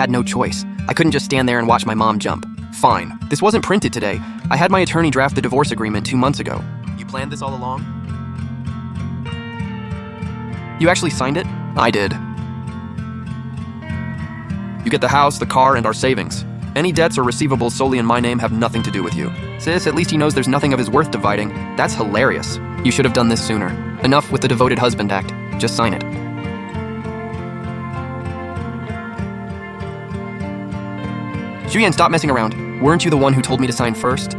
had no choice. I couldn't just stand there and watch my mom jump. Fine. This wasn't printed today. I had my attorney draft the divorce agreement 2 months ago. You planned this all along? You actually signed it? I did. You get the house, the car, and our savings. Any debts or receivables solely in my name have nothing to do with you. Sis, at least he knows there's nothing of his worth dividing. That's hilarious. You should have done this sooner. Enough with the Devoted Husband Act. Just sign it. Xuyan, stop messing around. Weren't you the one who told me to sign first?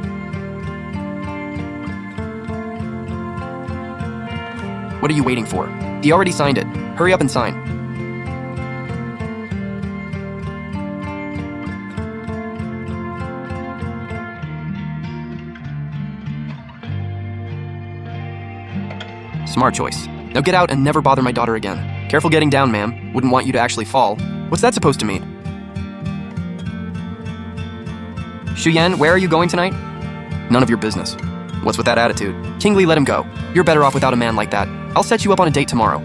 What are you waiting for? He already signed it. Hurry up and sign. Smart choice. Now get out and never bother my daughter again. Careful getting down, ma'am. Wouldn't want you to actually fall. What's that supposed to mean? Xuyan, where are you going tonight? None of your business. What's with that attitude? Qingli, let him go. You're better off without a man like that. I'll set you up on a date tomorrow.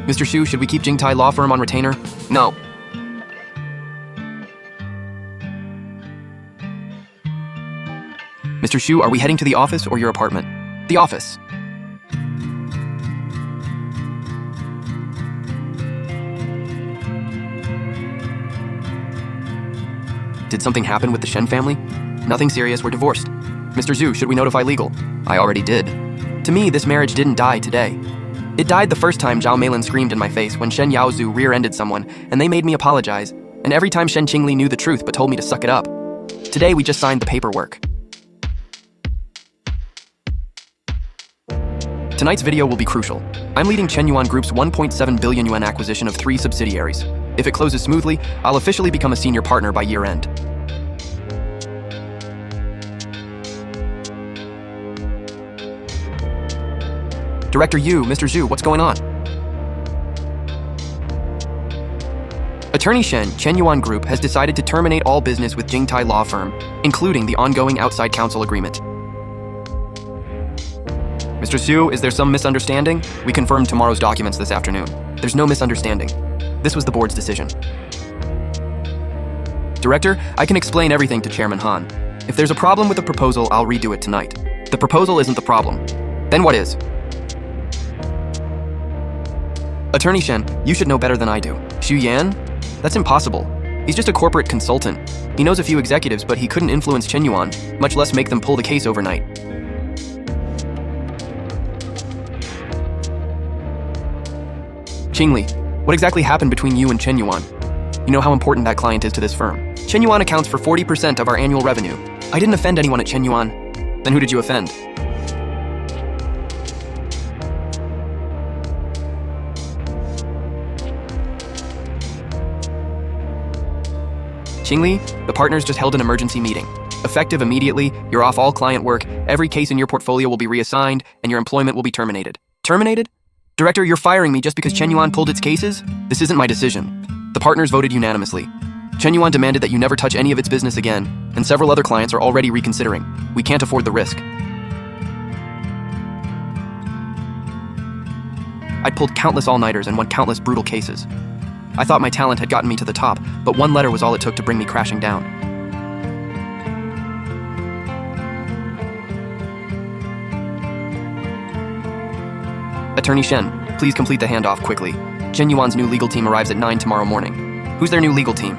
Mr. Xu, should we keep Jingtai Law Firm on retainer? No. Mr. Xu, are we heading to the office or your apartment? The office. Did something happen with the Shen family? Nothing serious, we're divorced. Mr. Xu, should we notify legal? I already did. To me, this marriage didn't die today. It died the first time Zhao Meilin screamed in my face when Shen Yaozu rear-ended someone, and they made me apologize, and every time Shen Qingli knew the truth but told me to suck it up. Today, we just signed the paperwork. Tonight's video will be crucial. I'm leading Chen Yuan Group's 1.7 billion yuan acquisition of 3 subsidiaries. If it closes smoothly, I'll officially become a senior partner by year-end. Director Yu, Mr. Xu, what's going on? Attorney Shen, Chen Yuan Group has decided to terminate all business with Jingtai Law Firm, including the ongoing outside counsel agreement. Mr. Xu, is there some misunderstanding? We confirmed tomorrow's documents this afternoon. There's no misunderstanding. This was the board's decision. Director, I can explain everything to Chairman Han. If there's a problem with the proposal, I'll redo it tonight. The proposal isn't the problem. Then what is? Attorney Shen, you should know better than I do. Xuyan? That's impossible. He's just a corporate consultant. He knows a few executives, but he couldn't influence Chen Yuan, much less make them pull the case overnight. Qingli, what exactly happened between you and Chen Yuan? You know how important that client is to this firm. Chen Yuan accounts for 40% of our annual revenue. I didn't offend anyone at Chen Yuan. Then who did you offend? Qingli, the partners just held an emergency meeting. Effective immediately, you're off all client work, every case in your portfolio will be reassigned, and your employment will be terminated. Terminated? Director, you're firing me just because Chen Yuan pulled its cases? This isn't my decision. The partners voted unanimously. Chen Yuan demanded that you never touch any of its business again, and several other clients are already reconsidering. We can't afford the risk. I'd pulled countless all-nighters and won countless brutal cases. I thought my talent had gotten me to the top, but one letter was all it took to bring me crashing down. Attorney Shen, please complete the handoff quickly. Chen Yuan's new legal team arrives at 9 tomorrow morning. Who's their new legal team?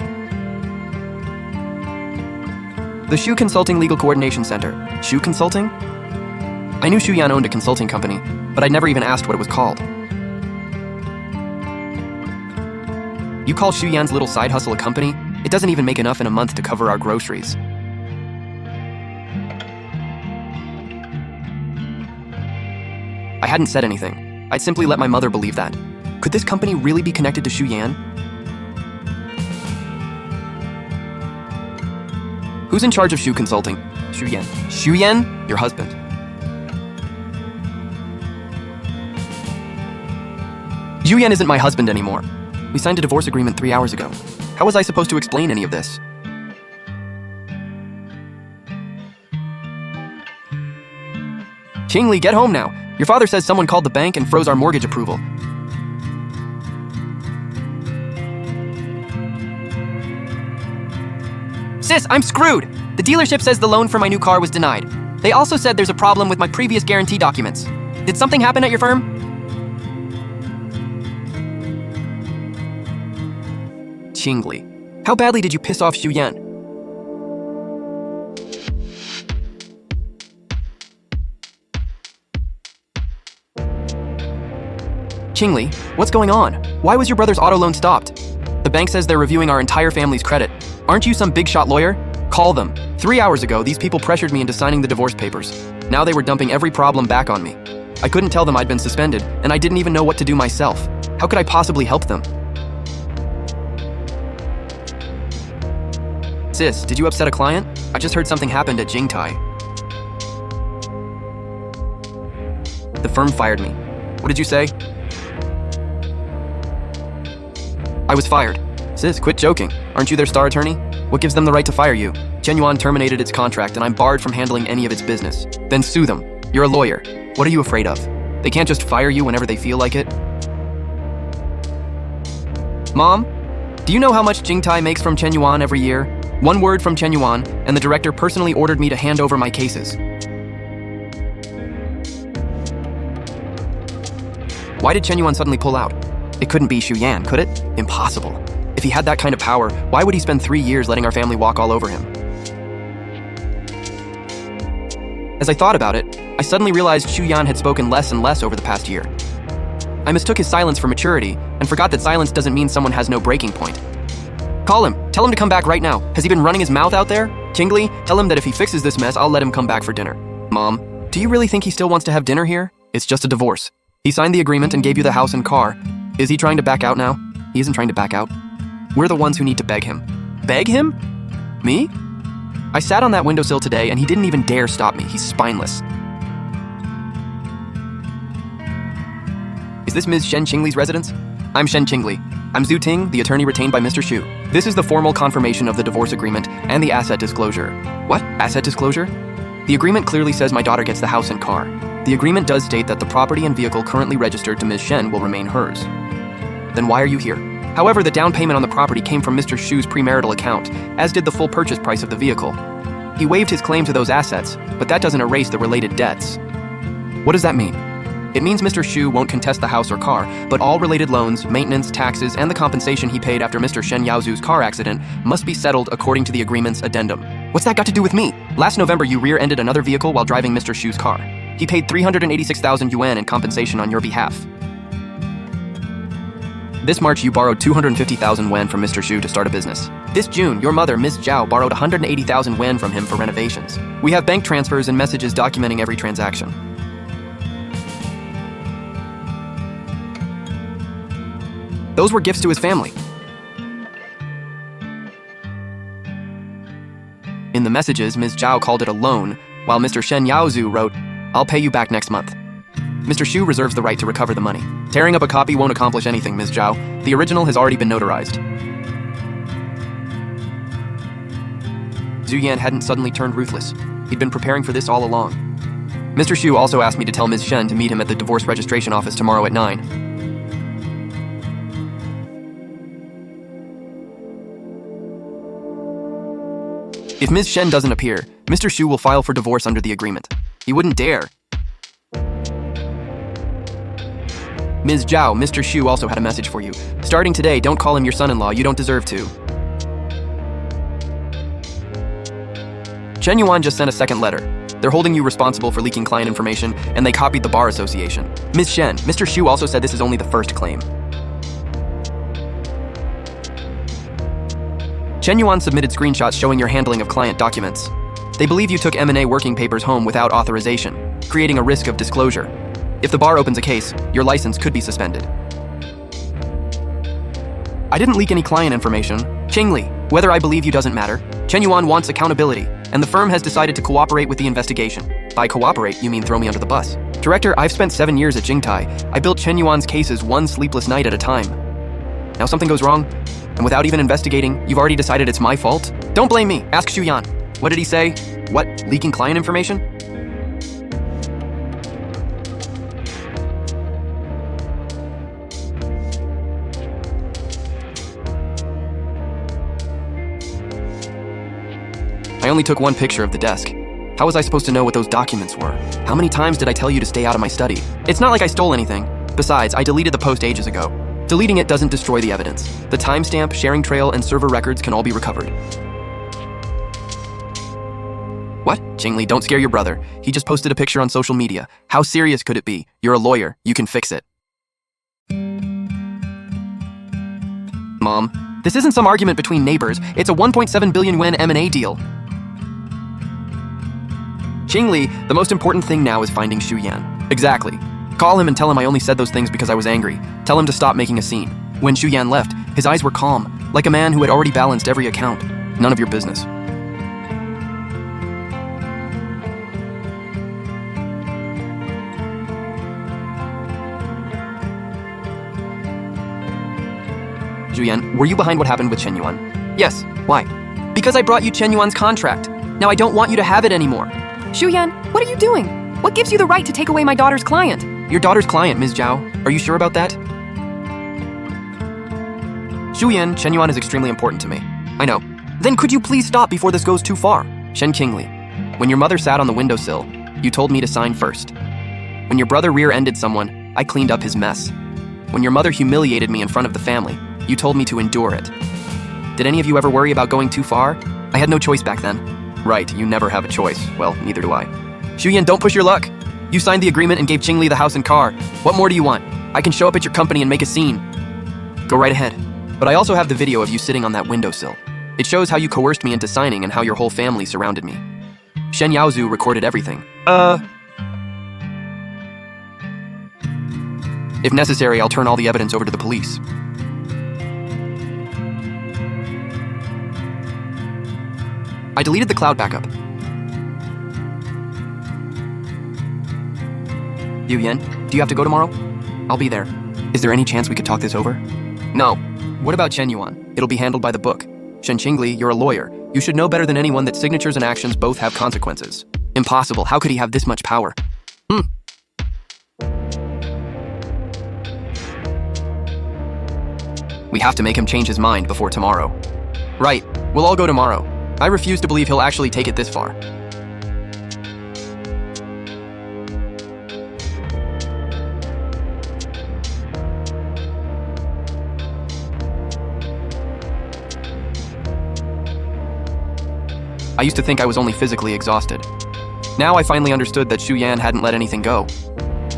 The Xu Consulting Legal Coordination Center. Xu Consulting? I knew Xuyan owned a consulting company, but I'd never even asked what it was called. You call Xuyan's little side hustle a company? It doesn't even make enough in a month to cover our groceries. I hadn't said anything. I'd simply let my mother believe that. Could this company really be connected to Xuyan? Who's in charge of Xu Consulting? Xuyan. Xuyan? Your husband. Xuyan isn't my husband anymore. We signed a divorce agreement 3 hours ago. How was I supposed to explain any of this? Qingli, get home now. Your father says someone called the bank and froze our mortgage approval. Sis, I'm screwed! The dealership says the loan for my new car was denied. They also said there's a problem with my previous guarantee documents. Did something happen at your firm? Qingli. How badly did you piss off Xu Yan? Qingli, what's going on? Why was your brother's auto loan stopped? The bank says they're reviewing our entire family's credit. Aren't you some big shot lawyer? Call them. 3 hours ago, these people pressured me into signing the divorce papers. Now they were dumping every problem back on me. I couldn't tell them I'd been suspended, and I didn't even know what to do myself. How could I possibly help them? Sis, did you upset a client? I just heard something happened at Jingtai. The firm fired me. What did you say? I was fired. Sis, quit joking. Aren't you their star attorney? What gives them the right to fire you? Chenyuan terminated its contract and I'm barred from handling any of its business. Then sue them. You're a lawyer. What are you afraid of? They can't just fire you whenever they feel like it. Mom, do you know how much Jingtai makes from Chenyuan every year? One word from Chenyuan, and the director personally ordered me to hand over my cases. Why did Chenyuan suddenly pull out? It couldn't be Xu Yan, could it? Impossible. If he had that kind of power, why would he spend 3 years letting our family walk all over him? As I thought about it, I suddenly realized Xu Yan had spoken less and less over the past year. I mistook his silence for maturity and forgot that silence doesn't mean someone has no breaking point. Call him. Tell him to come back right now. Has he been running his mouth out there? Qingli, tell him that if he fixes this mess, I'll let him come back for dinner. Mom, do you really think he still wants to have dinner here? It's just a divorce. He signed the agreement and gave you the house and car. Is he trying to back out now? He isn't trying to back out. We're the ones who need to beg him. Beg him? Me? I sat on that windowsill today and he didn't even dare stop me. He's spineless. Is this Ms. Shen Qingli's residence? I'm Shen Qingli. I'm Zhu Ting, the attorney retained by Mr. Xu. This is the formal confirmation of the divorce agreement and the asset disclosure. What? Asset disclosure? The agreement clearly says my daughter gets the house and car. The agreement does state that the property and vehicle currently registered to Ms. Shen will remain hers. Then why are you here? However, the down payment on the property came from Mr. Xu's premarital account, as did the full purchase price of the vehicle. He waived his claim to those assets, but that doesn't erase the related debts. What does that mean? It means Mr. Xu won't contest the house or car, but all related loans, maintenance, taxes, and the compensation he paid after Mr. Shen Yaozu's car accident must be settled according to the agreement's addendum. What's that got to do with me? Last November, you rear-ended another vehicle while driving Mr. Xu's car. He paid 386,000 yuan in compensation on your behalf. This March, you borrowed 250,000 yuan from Mr. Xu to start a business. This June, your mother, Ms. Zhao, borrowed 180,000 yuan from him for renovations. We have bank transfers and messages documenting every transaction. Those were gifts to his family. In the messages, Ms. Zhao called it a loan, while Mr. Shen Yaozu wrote, "I'll pay you back next month." Mr. Xu reserves the right to recover the money. Tearing up a copy won't accomplish anything, Ms. Zhao. The original has already been notarized. Zhu Yan hadn't suddenly turned ruthless. He'd been preparing for this all along. Mr. Xu also asked me to tell Ms. Shen to meet him at the divorce registration office tomorrow at 9. If Ms. Shen doesn't appear, Mr. Xu will file for divorce under the agreement. He wouldn't dare. Ms. Zhao, Mr. Xu also had a message for you. Starting today, don't call him your son-in-law. You don't deserve to. Chen Yuan just sent a second letter. They're holding you responsible for leaking client information, and they copied the Bar Association. Ms. Shen, Mr. Xu also said this is only the first claim. Chen Yuan submitted screenshots showing your handling of client documents. They believe you took M&A working papers home without authorization, creating a risk of disclosure. If the bar opens a case, your license could be suspended. I didn't leak any client information. Qingli, whether I believe you doesn't matter. Chen Yuan wants accountability, and the firm has decided to cooperate with the investigation. By cooperate, you mean throw me under the bus. Director, I've spent 7 years at Jingtai. I built Chen Yuan's cases one sleepless night at a time. Now something goes wrong, and without even investigating, you've already decided it's my fault? Don't blame me. Ask Xu Yan. What did he say? What? Leaking client information? I only took one picture of the desk. How was I supposed to know what those documents were? How many times did I tell you to stay out of my study? It's not like I stole anything. Besides, I deleted the post ages ago. Deleting it doesn't destroy the evidence. The timestamp, sharing trail, and server records can all be recovered. What? Qingli, don't scare your brother. He just posted a picture on social media. How serious could it be? You're a lawyer. You can fix it. Mom, this isn't some argument between neighbors. It's a 1.7 billion yuan M&A deal. Qingli, the most important thing now is finding Xu Yan. Exactly. Call him and tell him I only said those things because I was angry. Tell him to stop making a scene. When Xu Yan left, his eyes were calm, like a man who had already balanced every account. None of your business. Xu Yan, were you behind what happened with Chen Yuan? Yes. Why? Because I brought you Chen Yuan's contract. Now I don't want you to have it anymore. Xu Yan, what are you doing? What gives you the right to take away my daughter's client? Your daughter's client, Ms. Zhao. Are you sure about that? Xu Yan, Chen Yuan is extremely important to me. I know. Then could you please stop before this goes too far? Shen Qingli, when your mother sat on the windowsill, you told me to sign first. When your brother rear-ended someone, I cleaned up his mess. When your mother humiliated me in front of the family, you told me to endure it. Did any of you ever worry about going too far? I had no choice back then. Right, you never have a choice. Well, neither do I. Xu Yan, don't push your luck. You signed the agreement and gave Qingli the house and car. What more do you want? I can show up at your company and make a scene. Go right ahead. But I also have the video of you sitting on that windowsill. It shows how you coerced me into signing and how your whole family surrounded me. Shen Yaozu recorded everything. If necessary, I'll turn all the evidence over to the police. I deleted the cloud backup. Yu Yan, do you have to go tomorrow? I'll be there. Is there any chance we could talk this over? No. What about Chen Yuan? It'll be handled by the book. Shen Qingli, you're a lawyer. You should know better than anyone that signatures and actions both have consequences. Impossible. How could he have this much power? We have to make him change his mind before tomorrow. Right. We'll all go tomorrow. I refuse to believe he'll actually take it this far. I used to think I was only physically exhausted. Now I finally understood that Xu Yan hadn't let anything go.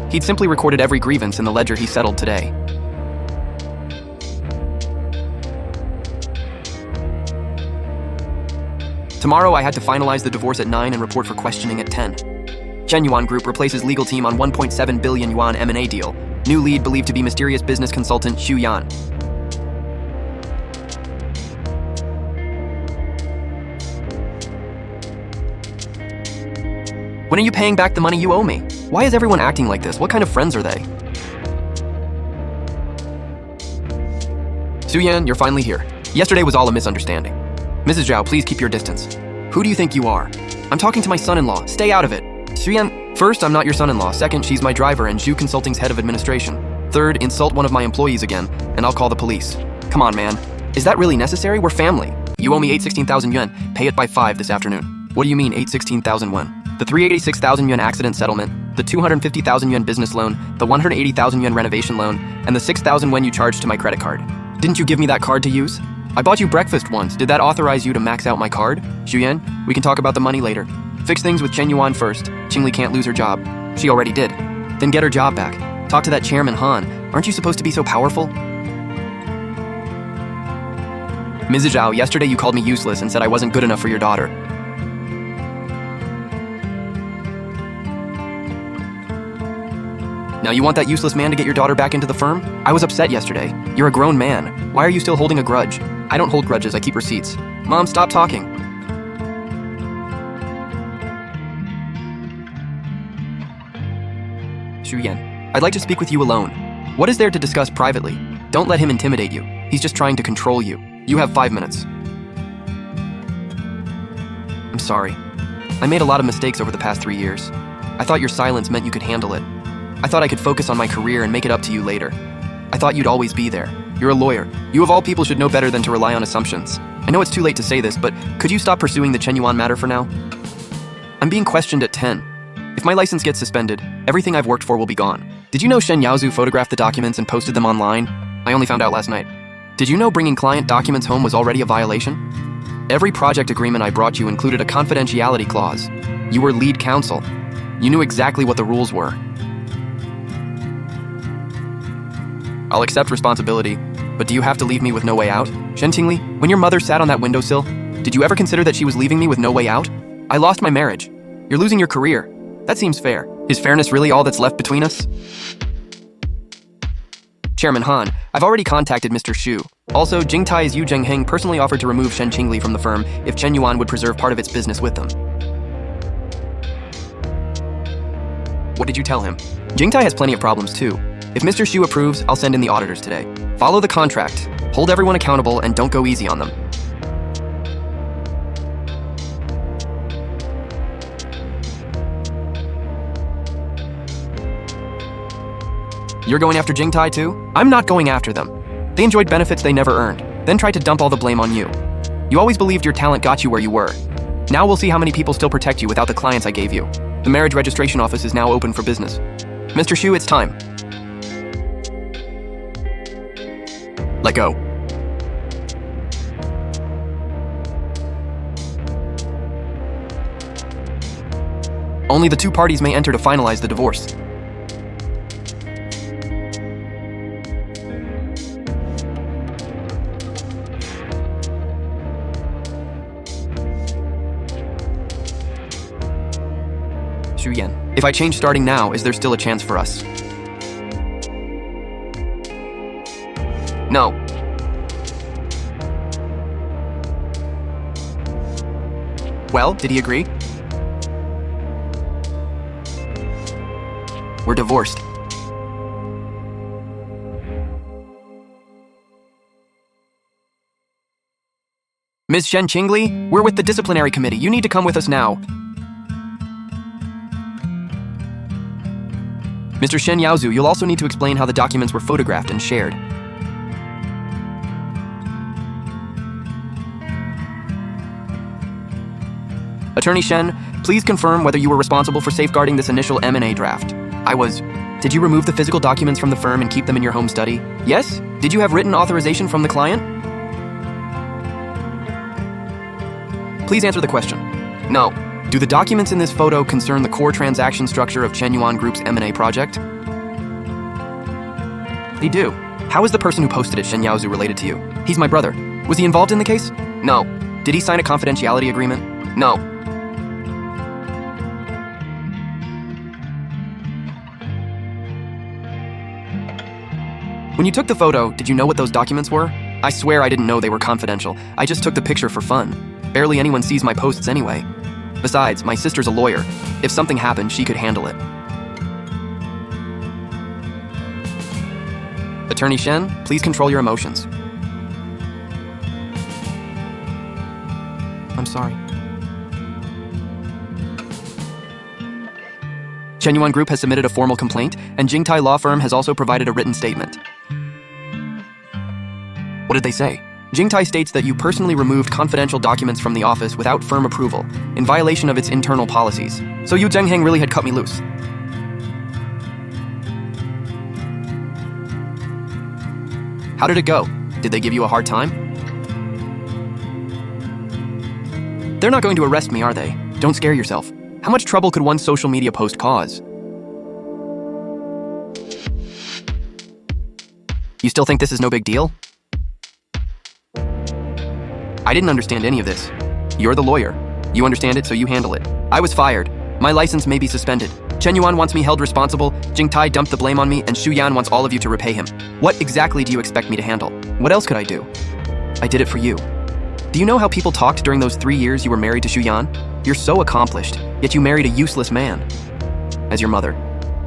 He'd simply recorded every grievance in the ledger he settled today. Tomorrow I had to finalize the divorce at 9 and report for questioning at 10. Chen Yuan Group replaces legal team on 1.7 billion yuan M&A deal. New lead believed to be mysterious business consultant Xu Yan. When are you paying back the money you owe me? Why is everyone acting like this? What kind of friends are they? Xu Yan, you're finally here. Yesterday was all a misunderstanding. Mrs. Zhao, please keep your distance. Who do you think you are? I'm talking to my son-in-law. Stay out of it. Xu Yan, first, I'm not your son-in-law. Second, she's my driver and Zhu Consulting's head of administration. Third, insult one of my employees again, and I'll call the police. Come on, man. Is that really necessary? We're family. You owe me 816,000 yuan. Pay it by 5 this afternoon. What do you mean, 816,000 yuan? The 386,000 yuan accident settlement, the 250,000 yuan business loan, the 180,000 yuan renovation loan, and the 6,000 yuan you charged to my credit card. Didn't you give me that card to use? I bought you breakfast once. Did that authorize you to max out my card? Xu Yan, we can talk about the money later. Fix things with Chen Yuan first. Qingli can't lose her job. She already did. Then get her job back. Talk to that chairman Han. Aren't you supposed to be so powerful? Mrs. Zhao, yesterday you called me useless and said I wasn't good enough for your daughter. Now you want that useless man to get your daughter back into the firm? I was upset yesterday. You're a grown man. Why are you still holding a grudge? I don't hold grudges, I keep receipts. Mom, stop talking. Xu Yan, I'd like to speak with you alone. What is there to discuss privately? Don't let him intimidate you. He's just trying to control you. You have 5 minutes. I'm sorry. I made a lot of mistakes over the past 3 years. I thought your silence meant you could handle it. I thought I could focus on my career and make it up to you later. I thought you'd always be there. You're a lawyer. You of all people should know better than to rely on assumptions. I know it's too late to say this, but could you stop pursuing the Chen Yuan matter for now? I'm being questioned at 10. If my license gets suspended, everything I've worked for will be gone. Did you know Shen Yaozu photographed the documents and posted them online? I only found out last night. Did you know bringing client documents home was already a violation? Every project agreement I brought you included a confidentiality clause. You were lead counsel. You knew exactly what the rules were. I'll accept responsibility, but do you have to leave me with no way out? Shen Qingli, when your mother sat on that windowsill, did you ever consider that she was leaving me with no way out? I lost my marriage. You're losing your career. That seems fair. Is fairness really all that's left between us? Chairman Han, I've already contacted Mr. Xu. Also, Jingtai's Yu Zhengheng personally offered to remove Shen Qingli from the firm if Chen Yuan would preserve part of its business with them. What did you tell him? Jingtai has plenty of problems too. If Mr. Xu approves, I'll send in the auditors today. Follow the contract, hold everyone accountable, and don't go easy on them. You're going after Jingtai too? I'm not going after them. They enjoyed benefits they never earned, then tried to dump all the blame on you. You always believed your talent got you where you were. Now we'll see how many people still protect you without the clients I gave you. The marriage registration office is now open for business. Mr. Xu, it's time. Let go. Only the two parties may enter to finalize the divorce. Xu Yan, if I change starting now, is there still a chance for us? No. Well, did he agree? We're divorced. Ms. Shen Qingli, we're with the disciplinary committee. You need to come with us now. Mr. Shen Yaozu, you'll also need to explain how the documents were photographed and shared. Attorney Shen, please confirm whether you were responsible for safeguarding this initial M&A draft. I was. Did you remove the physical documents from the firm and keep them in your home study? Yes? Did you have written authorization from the client? Please answer the question. No. Do the documents in this photo concern the core transaction structure of Chen Yuan Group's M&A project? They do. How is the person who posted it, Shen Yaozu, related to you? He's my brother. Was he involved in the case? No. Did he sign a confidentiality agreement? No. When you took the photo, did you know what those documents were? I swear I didn't know they were confidential. I just took the picture for fun. Barely anyone sees my posts anyway. Besides, my sister's a lawyer. If something happened, she could handle it. Attorney Shen, please control your emotions. I'm sorry. Chen Yuan Group has submitted a formal complaint, and Jingtai Law Firm has also provided a written statement. What did they say? Jingtai states that you personally removed confidential documents from the office without firm approval, in violation of its internal policies. So Yu Zhengheng really had cut me loose. How did it go? Did they give you a hard time? They're not going to arrest me, are they? Don't scare yourself. How much trouble could one social media post cause? You still think this is no big deal? I didn't understand any of this. You're the lawyer. You understand it, so you handle it. I was fired. My license may be suspended. Chen Yuan wants me held responsible, Jingtai dumped the blame on me, and Xu Yan wants all of you to repay him. What exactly do you expect me to handle? What else could I do? I did it for you. Do you know how people talked during those 3 years you were married to Xu Yan? You're so accomplished, yet you married a useless man. As your mother,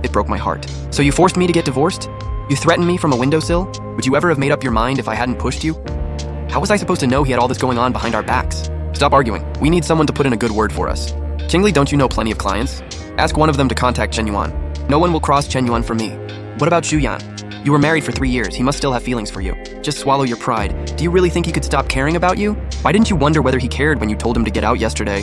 it broke my heart. So you forced me to get divorced? You threatened me from a windowsill? Would you ever have made up your mind if I hadn't pushed you? How was I supposed to know he had all this going on behind our backs? Stop arguing. We need someone to put in a good word for us. Qingli, don't you know plenty of clients? Ask one of them to contact Chen Yuan. No one will cross Chen Yuan for me. What about Xu Yan? You were married for 3 years. He must still have feelings for you. Just swallow your pride. Do you really think he could stop caring about you? Why didn't you wonder whether he cared when you told him to get out yesterday?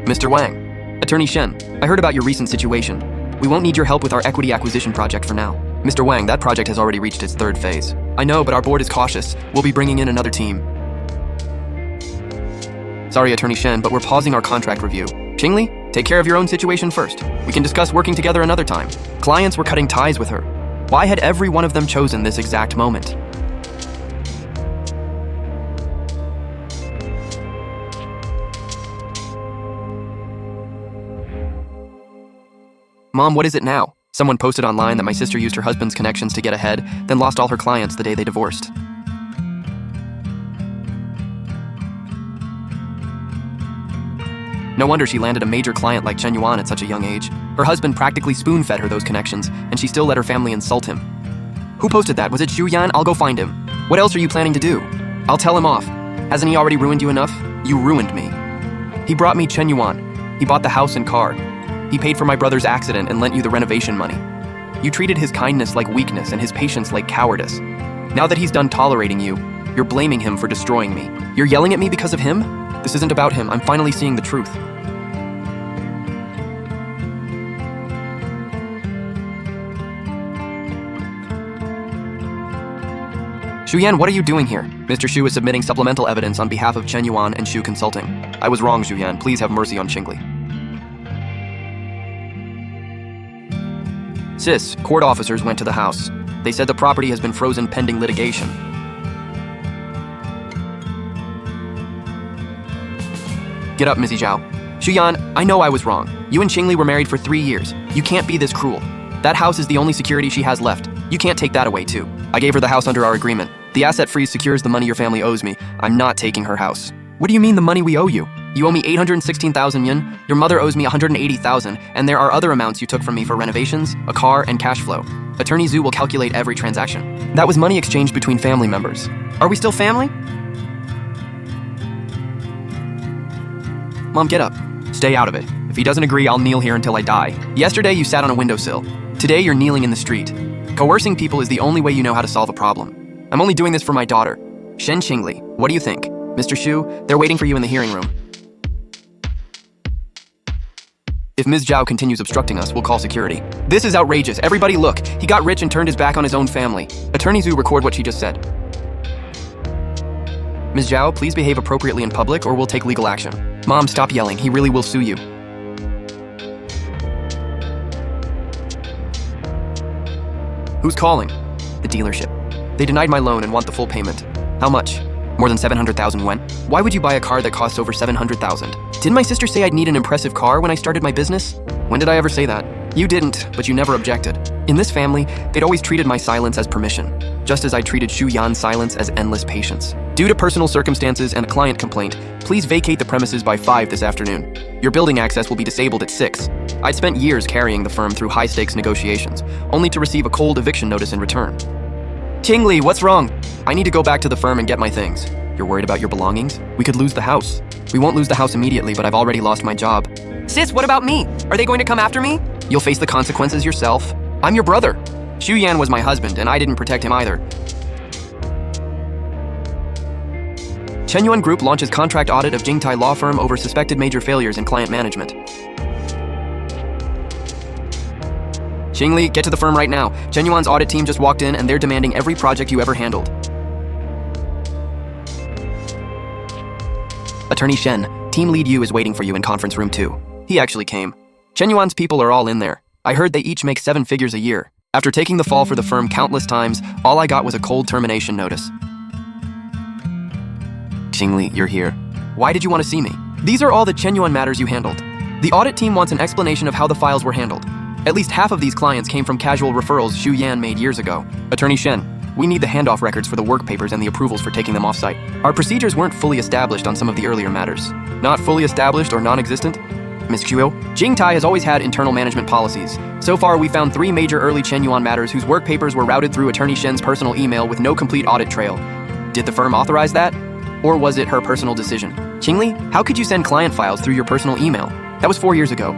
Mr. Wang. Attorney Shen, I heard about your recent situation. We won't need your help with our equity acquisition project for now. Mr. Wang, that project has already reached its 3rd phase. I know, but our board is cautious. We'll be bringing in another team. Sorry, Attorney Shen, but we're pausing our contract review. Qingli, take care of your own situation first. We can discuss working together another time. Clients were cutting ties with her. Why had every one of them chosen this exact moment? Mom, what is it now? Someone posted online that my sister used her husband's connections to get ahead, then lost all her clients the day they divorced. No wonder she landed a major client like Chen Yuan at such a young age. Her husband practically spoon-fed her those connections, and she still let her family insult him. Who posted that? Was it Xu Yan? I'll go find him. What else are you planning to do? I'll tell him off. Hasn't he already ruined you enough? You ruined me. He brought me Chen Yuan. He bought the house and car. He paid for my brother's accident and lent you the renovation money. You treated his kindness like weakness and his patience like cowardice. Now that he's done tolerating you, you're blaming him for destroying me. You're yelling at me because of him? This isn't about him. I'm finally seeing the truth. Xu Yan, what are you doing here? Mr. Xu is submitting supplemental evidence on behalf of Chen Yuan and Xu Consulting. I was wrong, Xu Yan. Please have mercy on Qingli. Sis, court officers went to the house. They said the property has been frozen pending litigation. Get up, Missy Zhao. Xu Yan, I know I was wrong. You and Qingli were married for 3 years. You can't be this cruel. That house is the only security she has left. You can't take that away, too. I gave her the house under our agreement. The asset freeze secures the money your family owes me. I'm not taking her house. What do you mean the money we owe you? You owe me 816,000 yen, your mother owes me 180,000, and there are other amounts you took from me for renovations, a car, and cash flow. Attorney Zhu will calculate every transaction. That was money exchanged between family members. Are we still family? Mom, get up. Stay out of it. If he doesn't agree, I'll kneel here until I die. Yesterday, you sat on a windowsill. Today, you're kneeling in the street. Coercing people is the only way you know how to solve a problem. I'm only doing this for my daughter. Shen Qingli, what do you think? Mr. Xu, they're waiting for you in the hearing room. If Ms. Zhao continues obstructing us, we'll call security. This is outrageous. Everybody look. He got rich and turned his back on his own family. Attorney Zhu, record what she just said. Ms. Zhao, please behave appropriately in public or we'll take legal action. Mom, stop yelling. He really will sue you. Who's calling? The dealership. They denied my loan and want the full payment. How much? More than 700,000 yuan? Why would you buy a car that costs over 700,000? Didn't my sister say I'd need an impressive car when I started my business? When did I ever say that? You didn't, but you never objected. In this family, they'd always treated my silence as permission, just as I treated Xu Yan's silence as endless patience. Due to personal circumstances and a client complaint, please vacate the premises by 5 this afternoon. Your building access will be disabled at 6. I'd spent years carrying the firm through high-stakes negotiations, only to receive a cold eviction notice in return. Qingli, what's wrong? I need to go back to the firm and get my things. You're worried about your belongings? We could lose the house. We won't lose the house immediately, but I've already lost my job. Sis, what about me? Are they going to come after me? You'll face the consequences yourself. I'm your brother. Xu Yan was my husband, and I didn't protect him either. Chen Yuan Group launches contract audit of Jingtai Law Firm over suspected major failures in client management. Qingli, get to the firm right now. Chen Yuan's audit team just walked in, and they're demanding every project you ever handled. Attorney Shen, Team Lead U is waiting for you in conference room 2. He actually came. Chen Yuan's people are all in there. I heard they each make 7 figures a year. After taking the fall for the firm countless times, all I got was a cold termination notice. Qingli, you're here. Why did you want to see me? These are all the Chen Yuan matters you handled. The audit team wants an explanation of how the files were handled. At least half of these clients came from casual referrals Xu Yan made years ago. Attorney Shen, we need the handoff records for the work papers and the approvals for taking them off-site. Our procedures weren't fully established on some of the earlier matters. Not fully established or non-existent? Ms. Qiu, Jingtai has always had internal management policies. So far, we found 3 major early Chen Yuan matters whose work papers were routed through Attorney Shen's personal email with no complete audit trail. Did the firm authorize that? Or was it her personal decision? Qingli, how could you send client files through your personal email? That was 4 years ago.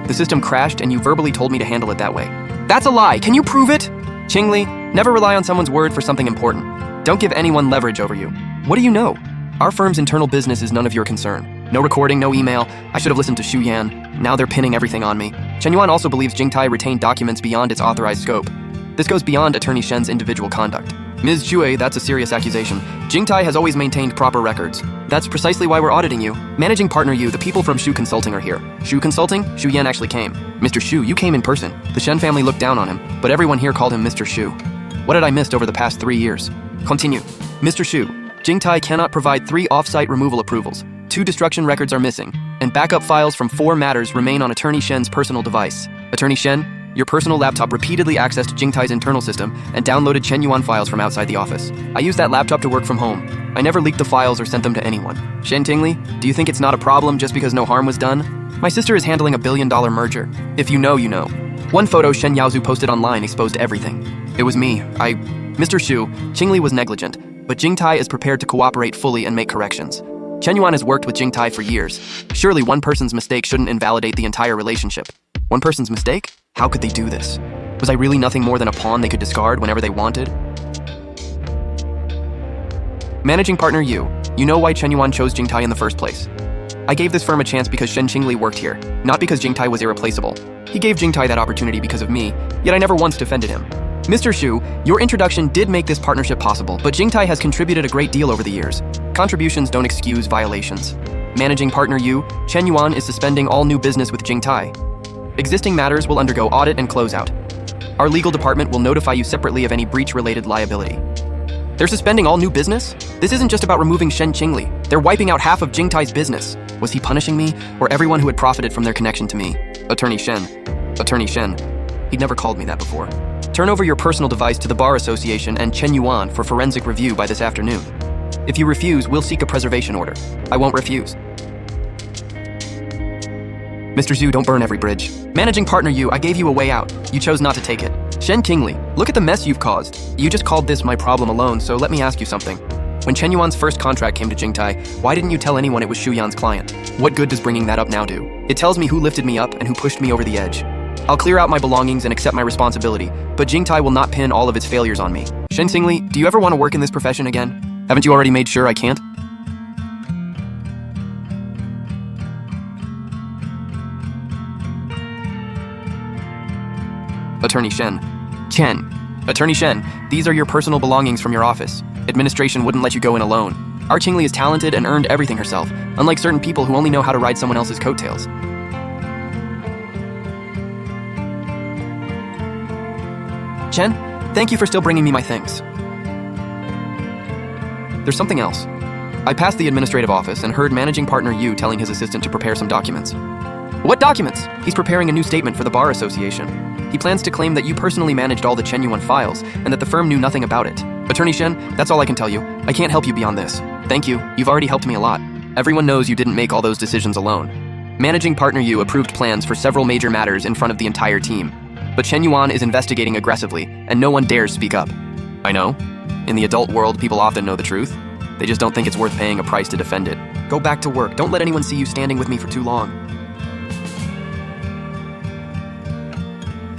The system crashed and you verbally told me to handle it that way. That's a lie. Can you prove it? Qingli, never rely on someone's word for something important. Don't give anyone leverage over you. What do you know? Our firm's internal business is none of your concern. No recording, no email. I should have listened to Xu Yan. Now they're pinning everything on me. Chen Yuan also believes Jingtai retained documents beyond its authorized scope. This goes beyond Attorney Shen's individual conduct. Ms. Xue, that's a serious accusation. Jingtai has always maintained proper records. That's precisely why we're auditing you. Managing partner Yu, the people from Xu Consulting are here. Xu Consulting? Xu Yan actually came. Mr. Xu, you came in person. The Shen family looked down on him, but everyone here called him Mr. Xu. What had I missed over the past 3 years? Continue. Mr. Xu, Jingtai cannot provide 3 off-site removal approvals. 2 destruction records are missing, and backup files from 4 matters remain on Attorney Shen's personal device. Attorney Shen, your personal laptop repeatedly accessed Jingtai's internal system and downloaded Chen Yuan files from outside the office. I used that laptop to work from home. I never leaked the files or sent them to anyone. Shen Tingli, do you think it's not a problem just because no harm was done? My sister is handling a billion-dollar merger. If you know, you know. One photo Shen Yaozu posted online exposed everything. It was me. Mr. Xu, Qingli was negligent, but Jingtai is prepared to cooperate fully and make corrections. Chen Yuan has worked with Jingtai for years. Surely one person's mistake shouldn't invalidate the entire relationship. One person's mistake? How could they do this? Was I really nothing more than a pawn they could discard whenever they wanted? Managing partner Yu, you know why Chen Yuan chose Jingtai in the first place. I gave this firm a chance because Shen Qingli worked here, not because Jingtai was irreplaceable. He gave Jingtai that opportunity because of me, yet I never once defended him. Mr. Xu, your introduction did make this partnership possible, but Jingtai has contributed a great deal over the years. Contributions don't excuse violations. Managing partner Yu, Chen Yuan is suspending all new business with Jingtai. Existing matters will undergo audit and closeout. Our legal department will notify you separately of any breach-related liability. They're suspending all new business? This isn't just about removing Shen Qingli. They're wiping out half of Jingtai's business. Was he punishing me, or everyone who had profited from their connection to me? Attorney Shen. Attorney Shen. He'd never called me that before. Turn over your personal device to the Bar Association and Chen Yuan for forensic review by this afternoon. If you refuse, we'll seek a preservation order. I won't refuse. Mr. Xu, don't burn every bridge. Managing partner Yu, I gave you a way out. You chose not to take it. Shen Qingli, look at the mess you've caused. You just called this my problem alone, so let me ask you something. When Chen Yuan's first contract came to Jingtai, why didn't you tell anyone it was Xu Yan's client? What good does bringing that up now do? It tells me who lifted me up and who pushed me over the edge. I'll clear out my belongings and accept my responsibility, but Jingtai will not pin all of its failures on me. Shen Qingli, do you ever want to work in this profession again? Haven't you already made sure I can't? Attorney Shen. Chen. Attorney Shen, these are your personal belongings from your office. Administration wouldn't let you go in alone. Our Qingli is talented and earned everything herself, unlike certain people who only know how to ride someone else's coattails. Chen, thank you for still bringing me my things. There's something else. I passed the administrative office and heard managing partner Yu telling his assistant to prepare some documents. What documents? He's preparing a new statement for the Bar Association. He plans to claim that you personally managed all the Chen Yuan files and that the firm knew nothing about it. Attorney Shen, that's all I can tell you. I can't help you beyond this. Thank you. You've already helped me a lot. Everyone knows you didn't make all those decisions alone. Managing partner Yu approved plans for several major matters in front of the entire team. But Chen Yuan is investigating aggressively, and no one dares speak up. I know. In the adult world, people often know the truth. They just don't think it's worth paying a price to defend it. Go back to work. Don't let anyone see you standing with me for too long.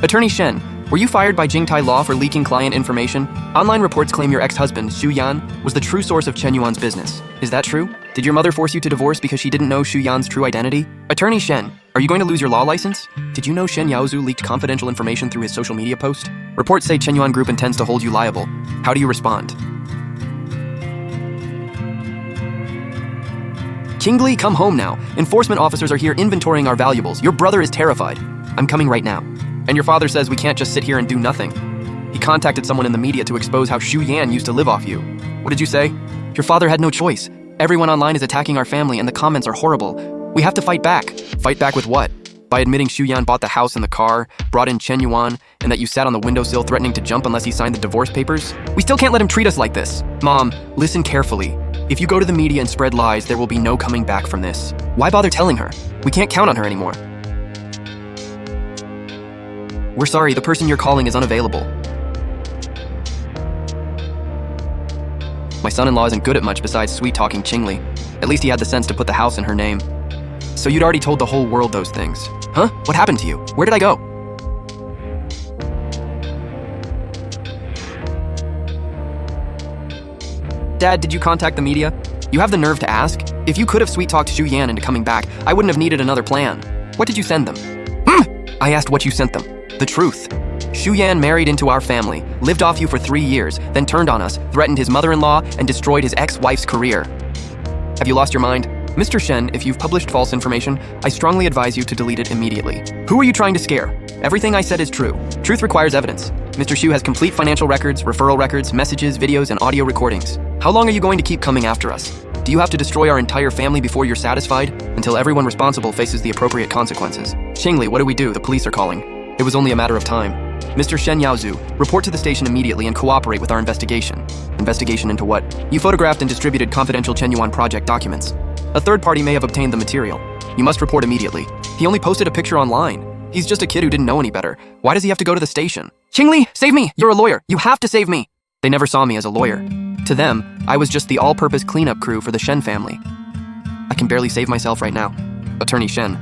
Attorney Shen, were you fired by Jingtai Law for leaking client information? Online reports claim your ex-husband, Xu Yan, was the true source of Chen Yuan's business. Is that true? Did your mother force you to divorce because she didn't know Xu Yan's true identity? Attorney Shen, are you going to lose your law license? Did you know Shen Yaozu leaked confidential information through his social media post? Reports say Chen Yuan Group intends to hold you liable. How do you respond? Qingli, come home now. Enforcement officers are here inventorying our valuables. Your brother is terrified. I'm coming right now. And your father says we can't just sit here and do nothing. He contacted someone in the media to expose how Xu Yan used to live off you. What did you say? Your father had no choice. Everyone online is attacking our family and the comments are horrible. We have to fight back. Fight back with what? By admitting Xu Yan bought the house and the car, brought in Chen Yuan, and that you sat on the windowsill threatening to jump unless he signed the divorce papers? We still can't let him treat us like this. Mom, listen carefully. If you go to the media and spread lies, there will be no coming back from this. Why bother telling her? We can't count on her anymore. We're sorry, the person you're calling is unavailable. My son-in-law isn't good at much besides sweet-talking Qingli. At least he had the sense to put the house in her name. So you'd already told the whole world those things. Huh? What happened to you? Where did I go? Dad, did you contact the media? You have the nerve to ask? If you could have sweet-talked Xu Yan into coming back, I wouldn't have needed another plan. What did you send them? I asked what you sent them. The truth. Xu Yan married into our family, lived off you for 3 years, then turned on us, threatened his mother-in-law, and destroyed his ex-wife's career. Have you lost your mind? Mr. Shen, if you've published false information, I strongly advise you to delete it immediately. Who are you trying to scare? Everything I said is true. Truth requires evidence. Mr. Xu has complete financial records, referral records, messages, videos, and audio recordings. How long are you going to keep coming after us? Do you have to destroy our entire family before you're satisfied? Until everyone responsible faces the appropriate consequences. Qingli, what do we do? The police are calling. It was only a matter of time. Mr. Shen Yaozhu, report to the station immediately and cooperate with our investigation. Investigation into what? You photographed and distributed confidential Chenyuan project documents. A third party may have obtained the material. You must report immediately. He only posted a picture online. He's just a kid who didn't know any better. Why does he have to go to the station? Qingli, save me! You're a lawyer. You have to save me! They never saw me as a lawyer. To them, I was just the all-purpose cleanup crew for the Shen family. I can barely save myself right now. Attorney Shen.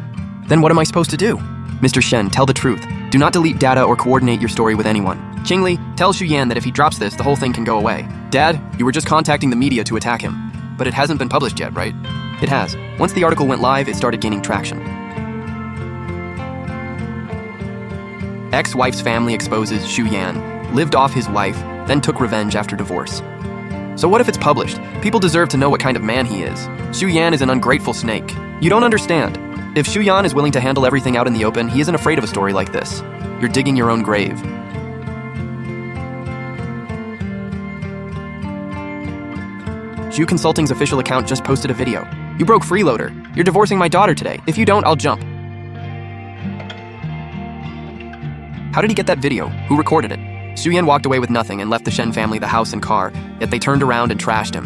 Then what am I supposed to do? Mr. Shen, tell the truth. Do not delete data or coordinate your story with anyone. Qingli, tell Xu Yan that if he drops this, the whole thing can go away. Dad, you were just contacting the media to attack him. But it hasn't been published yet, right? It has. Once the article went live, it started gaining traction. Ex-wife's family exposes Xu Yan, lived off his wife, then took revenge after divorce. So what if it's published? People deserve to know what kind of man he is. Xu Yan is an ungrateful snake. You don't understand. If Xu Yan is willing to handle everything out in the open, he isn't afraid of a story like this. You're digging your own grave. Xu Consulting's official account just posted a video. You broke Freeloader. You're divorcing my daughter today. If you don't, I'll jump. How did he get that video? Who recorded it? Xu Yan walked away with nothing and left the Shen family the house and car, yet they turned around and trashed him.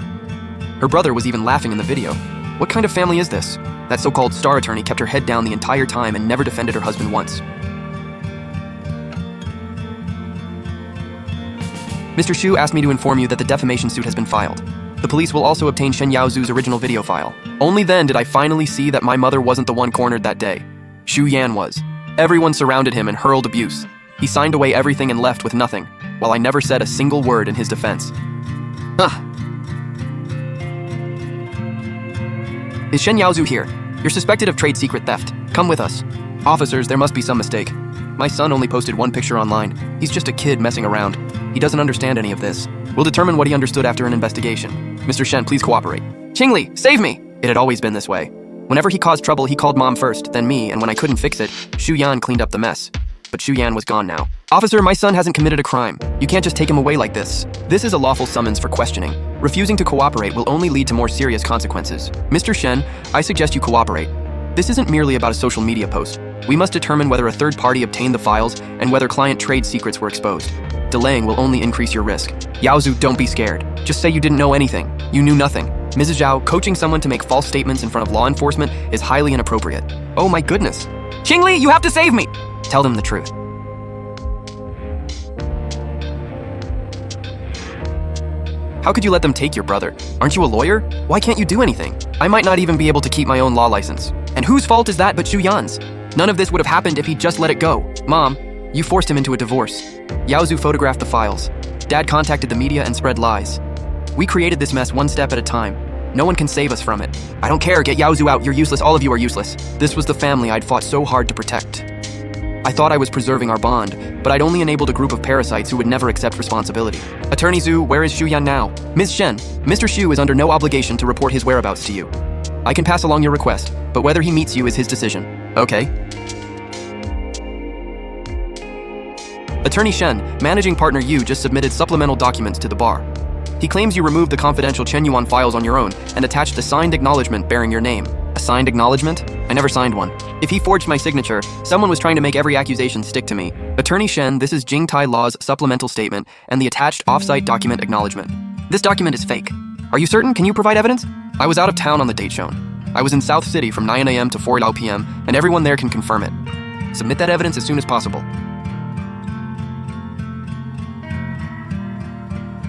Her brother was even laughing in the video. What kind of family is this? That so-called star attorney kept her head down the entire time and never defended her husband once. Mr. Xu asked me to inform you that the defamation suit has been filed. The police will also obtain Shen Yaozhu's original video file. Only then did I finally see that my mother wasn't the one cornered that day. Xu Yan was. Everyone surrounded him and hurled abuse. He signed away everything and left with nothing, while I never said a single word in his defense. Is Shen Yaozhu here? You're suspected of trade secret theft. Come with us. Officers, there must be some mistake. My son only posted one picture online. He's just a kid messing around. He doesn't understand any of this. We'll determine what he understood after an investigation. Mr. Shen, please cooperate. Qingli, save me! It had always been this way. Whenever he caused trouble, he called Mom first, then me, and when I couldn't fix it, Xu Yan cleaned up the mess. But Xu Yan was gone now. Officer, my son hasn't committed a crime. You can't just take him away like this. This is a lawful summons for questioning. Refusing to cooperate will only lead to more serious consequences. Mr. Shen, I suggest you cooperate. This isn't merely about a social media post. We must determine whether a third party obtained the files and whether client trade secrets were exposed. Delaying will only increase your risk. Yaozhu, don't be scared. Just say you didn't know anything. You knew nothing. Mrs. Zhao, coaching someone to make false statements in front of law enforcement is highly inappropriate. Oh my goodness. Qingli, you have to save me! Tell them the truth. How could you let them take your brother? Aren't you a lawyer? Why can't you do anything? I might not even be able to keep my own law license. And whose fault is that but Xu Yan's? None of this would have happened if he'd just let it go. Mom, you forced him into a divorce. Yaozhu photographed the files. Dad contacted the media and spread lies. We created this mess one step at a time. No one can save us from it. I don't care, get Yaozhu out, you're useless, all of you are useless. This was the family I'd fought so hard to protect. I thought I was preserving our bond, but I'd only enabled a group of parasites who would never accept responsibility. Attorney Zhu, where is Xu Yan now? Ms. Shen, Mr. Xu is under no obligation to report his whereabouts to you. I can pass along your request, but whether he meets you is his decision. Okay? Attorney Shen, managing partner Yu just submitted supplemental documents to the bar. He claims you removed the confidential Chenyuan files on your own and attached a signed acknowledgement bearing your name. A signed acknowledgement? I never signed one. If he forged my signature, someone was trying to make every accusation stick to me. Attorney Shen, this is Jingtai Law's supplemental statement and the attached off-site document acknowledgement. This document is fake. Are you certain? Can you provide evidence? I was out of town on the date shown. I was in South City from 9 a.m. to 4 p.m., and everyone there can confirm it. Submit that evidence as soon as possible.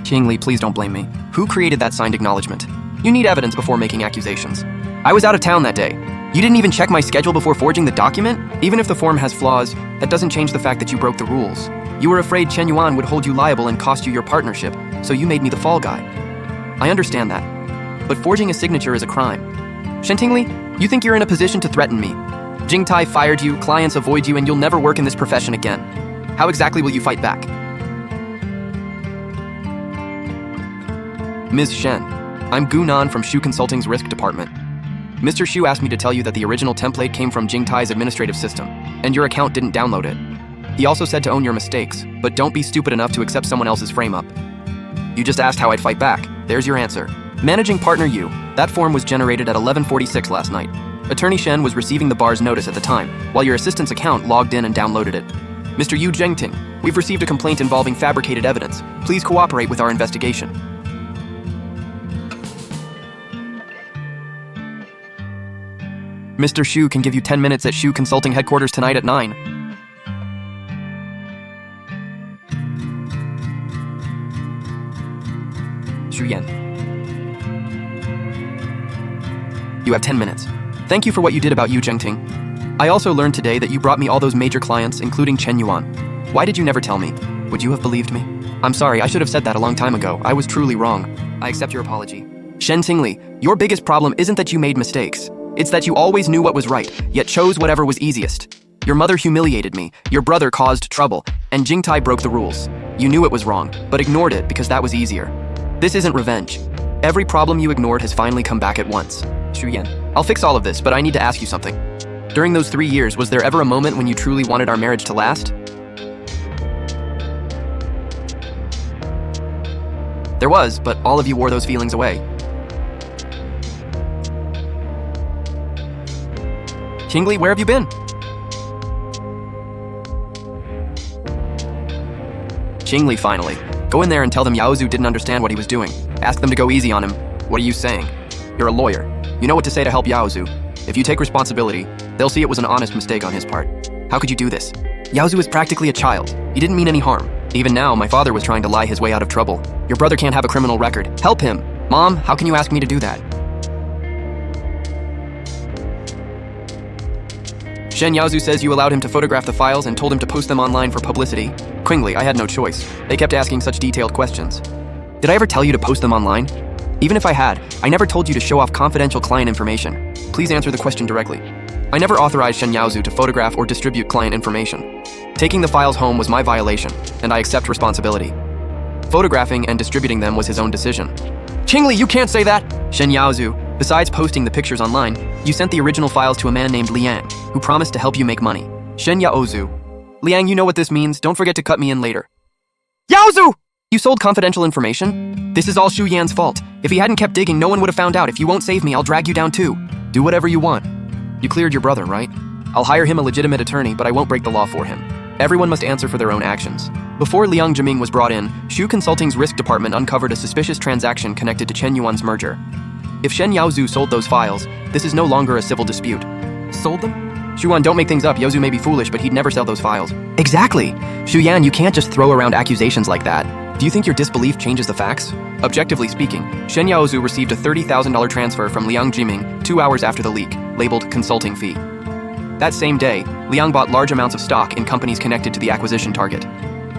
Qingli, please don't blame me. Who created that signed acknowledgement? You need evidence before making accusations. I was out of town that day. You didn't even check my schedule before forging the document? Even if the form has flaws, that doesn't change the fact that you broke the rules. You were afraid Chen Yuan would hold you liable and cost you your partnership, so you made me the fall guy. I understand that. But forging a signature is a crime. Shen Tingli, you think you're in a position to threaten me. Jingtai fired you, clients avoid you, and you'll never work in this profession again. How exactly will you fight back? Ms. Shen, I'm Gu Nan from Shu Consulting's Risk Department. Mr. Shu asked me to tell you that the original template came from Jingtai's administrative system, and your account didn't download it. He also said to own your mistakes, but don't be stupid enough to accept someone else's frame-up. You just asked how I'd fight back. There's your answer. Managing Partner Yu, that form was generated at 11:46 last night. Attorney Shen was receiving the bar's notice at the time, while your assistant's account logged in and downloaded it. Mr. Yu Zhengting, we've received a complaint involving fabricated evidence. Please cooperate with our investigation. Mr. Shu can give you 10 minutes at Shu Consulting headquarters tonight at 9. Shu Yan. You have 10 minutes. Thank you for what you did about Yu Zhengting. I also learned today that you brought me all those major clients, including Chen Yuan. Why did you never tell me? Would you have believed me? I'm sorry, I should have said that a long time ago. I was truly wrong. I accept your apology. Shen Tingli, your biggest problem isn't that you made mistakes. It's that you always knew what was right, yet chose whatever was easiest. Your mother humiliated me, your brother caused trouble, and Jingtai broke the rules. You knew it was wrong, but ignored it because that was easier. This isn't revenge. Every problem you ignored has finally come back at once. Shu Yan, I'll fix all of this, but I need to ask you something. During those 3 years, was there ever a moment when you truly wanted our marriage to last? There was, but all of you wore those feelings away. Tingli, where have you been? Qingli, finally. Go in there and tell them Yaozu didn't understand what he was doing. Ask them to go easy on him. What are you saying? You're a lawyer. You know what to say to help Yaozu. If you take responsibility, they'll see it was an honest mistake on his part. How could you do this? Yaozu is practically a child. He didn't mean any harm. Even now, my father was trying to lie his way out of trouble. Your brother can't have a criminal record. Help him. Mom, how can you ask me to do that? Shen Yaozu says you allowed him to photograph the files and told him to post them online for publicity. Qingli, I had no choice. They kept asking such detailed questions. Did I ever tell you to post them online? Even if I had, I never told you to show off confidential client information. Please answer the question directly. I never authorized Shen Yaozu to photograph or distribute client information. Taking the files home was my violation, and I accept responsibility. Photographing and distributing them was his own decision. Qingli, you can't say that! Shen Yaozu, besides posting the pictures online, you sent the original files to a man named Liang, who promised to help you make money. Shen Yaozu. Liang, you know what this means. Don't forget to cut me in later. Yaozu! You sold confidential information? This is all Shu Yan's fault. If he hadn't kept digging, no one would have found out. If you won't save me, I'll drag you down too. Do whatever you want. You cleared your brother, right? I'll hire him a legitimate attorney, but I won't break the law for him. Everyone must answer for their own actions. Before Liang Jiming was brought in, Shu Consulting's risk department uncovered a suspicious transaction connected to Chen Yuan's merger. If Shen Yaozu sold those files, this is no longer a civil dispute. Sold them? Shuan, don't make things up. Yaozu may be foolish, but he'd never sell those files. Exactly! Shu Yan, you can't just throw around accusations like that. Do you think your disbelief changes the facts? Objectively speaking, Shen Yaozu received a $30,000 transfer from Liang Jiming 2 hours after the leak, labeled consulting fee. That same day, Liang bought large amounts of stock in companies connected to the acquisition target.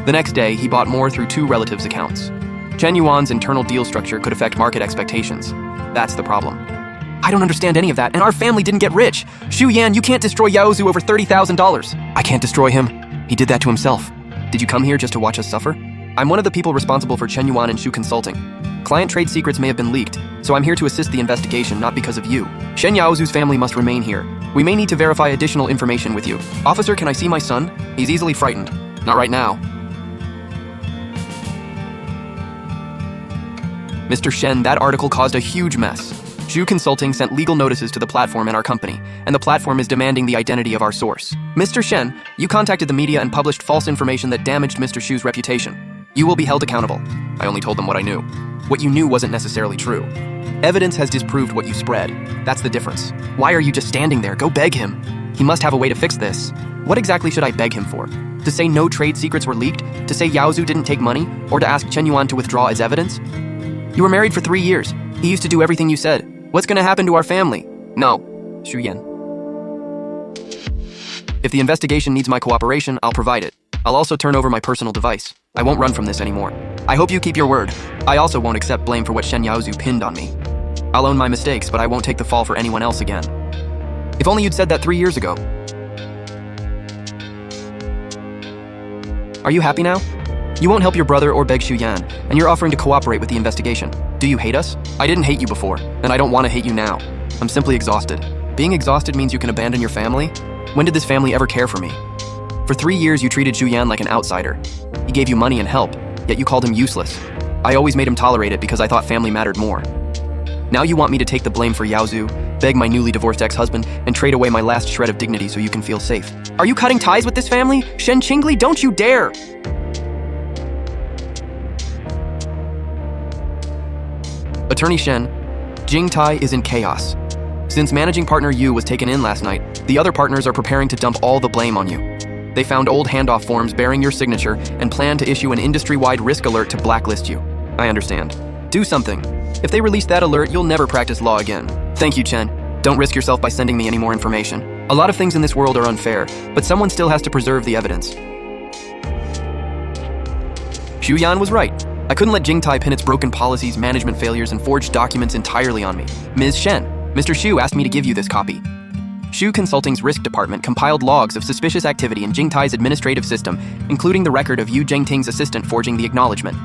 The next day, he bought more through 2 relatives' accounts. Chen Yuan's internal deal structure could affect market expectations. That's the problem. I don't understand any of that, and our family didn't get rich. Shu Yan, you can't destroy Yaozu over $30,000. I can't destroy him. He did that to himself. Did you come here just to watch us suffer? I'm one of the people responsible for Chen Yuan and Shu Consulting. Client trade secrets may have been leaked, so I'm here to assist the investigation, not because of you. Shen Yaozu's family must remain here. We may need to verify additional information with you. Officer, can I see my son? He's easily frightened. Not right now. Mr. Shen, that article caused a huge mess. Shu Consulting sent legal notices to the platform and our company, and the platform is demanding the identity of our source. Mr. Shen, you contacted the media and published false information that damaged Mr. Shu's reputation. You will be held accountable. I only told them what I knew. What you knew wasn't necessarily true. Evidence has disproved what you spread. That's the difference. Why are you just standing there? Go beg him. He must have a way to fix this. What exactly should I beg him for? To say no trade secrets were leaked? To say Yaozu didn't take money? Or to ask Chen Yuan to withdraw as evidence? You were married for 3 years. He used to do everything you said. What's gonna happen to our family? No. Xu Yan. If the investigation needs my cooperation, I'll provide it. I'll also turn over my personal device. I won't run from this anymore. I hope you keep your word. I also won't accept blame for what Shen Yaozu pinned on me. I'll own my mistakes, but I won't take the fall for anyone else again. If only you'd said that 3 years ago. Are you happy now? You won't help your brother or beg Xu Yan, and you're offering to cooperate with the investigation. Do you hate us? I didn't hate you before, and I don't want to hate you now. I'm simply exhausted. Being exhausted means you can abandon your family? When did this family ever care for me? For 3 years, you treated Xu Yan like an outsider. He gave you money and help, yet you called him useless. I always made him tolerate it because I thought family mattered more. Now you want me to take the blame for Yaozu, beg my newly divorced ex-husband, and trade away my last shred of dignity so you can feel safe. Are you cutting ties with this family? Shen Qingli, don't you dare! Attorney Shen, Jingtai is in chaos. Since managing partner Yu was taken in last night, the other partners are preparing to dump all the blame on you. They found old handoff forms bearing your signature and plan to issue an industry-wide risk alert to blacklist you. I understand. Do something. If they release that alert, you'll never practice law again. Thank you, Chen. Don't risk yourself by sending me any more information. A lot of things in this world are unfair, but someone still has to preserve the evidence. Xu Yan was right. I couldn't let Jingtai pin its broken policies, management failures, and forged documents entirely on me. Ms. Shen, Mr. Xu asked me to give you this copy. Xu Consulting's risk department compiled logs of suspicious activity in Jingtai's administrative system, including the record of Yu Zhengting's assistant forging the acknowledgement.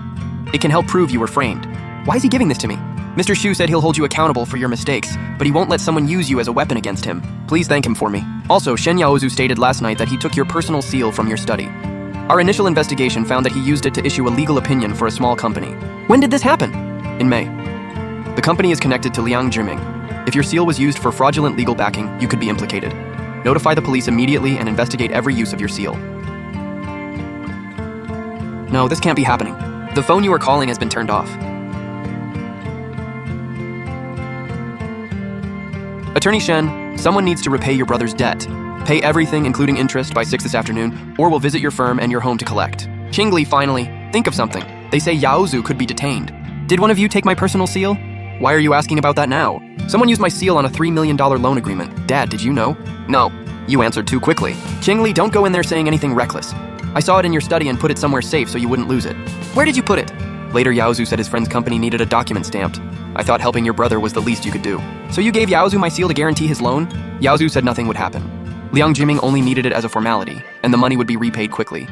It can help prove you were framed. Why is he giving this to me? Mr. Xu said he'll hold you accountable for your mistakes, but he won't let someone use you as a weapon against him. Please thank him for me. Also, Shen Yaozu stated last night that he took your personal seal from your study. Our initial investigation found that he used it to issue a legal opinion for a small company. When did this happen? In May. The company is connected to Liang Jiming. If your seal was used for fraudulent legal backing, you could be implicated. Notify the police immediately and investigate every use of your seal. No, this can't be happening. The phone you are calling has been turned off. Attorney Shen, someone needs to repay your brother's debt. Pay everything, including interest, by 6 this afternoon, or we'll visit your firm and your home to collect. Qingli, finally, think of something. They say Yaozu could be detained. Did one of you take my personal seal? Why are you asking about that now? Someone used my seal on a $3 million loan agreement. Dad, did you know? No. You answered too quickly. Qingli, don't go in there saying anything reckless. I saw it in your study and put it somewhere safe so you wouldn't lose it. Where did you put it? Later, Yaozu said his friend's company needed a document stamped. I thought helping your brother was the least you could do. So you gave Yaozu my seal to guarantee his loan? Yaozu said nothing would happen. Liang Jiming only needed it as a formality, and the money would be repaid quickly.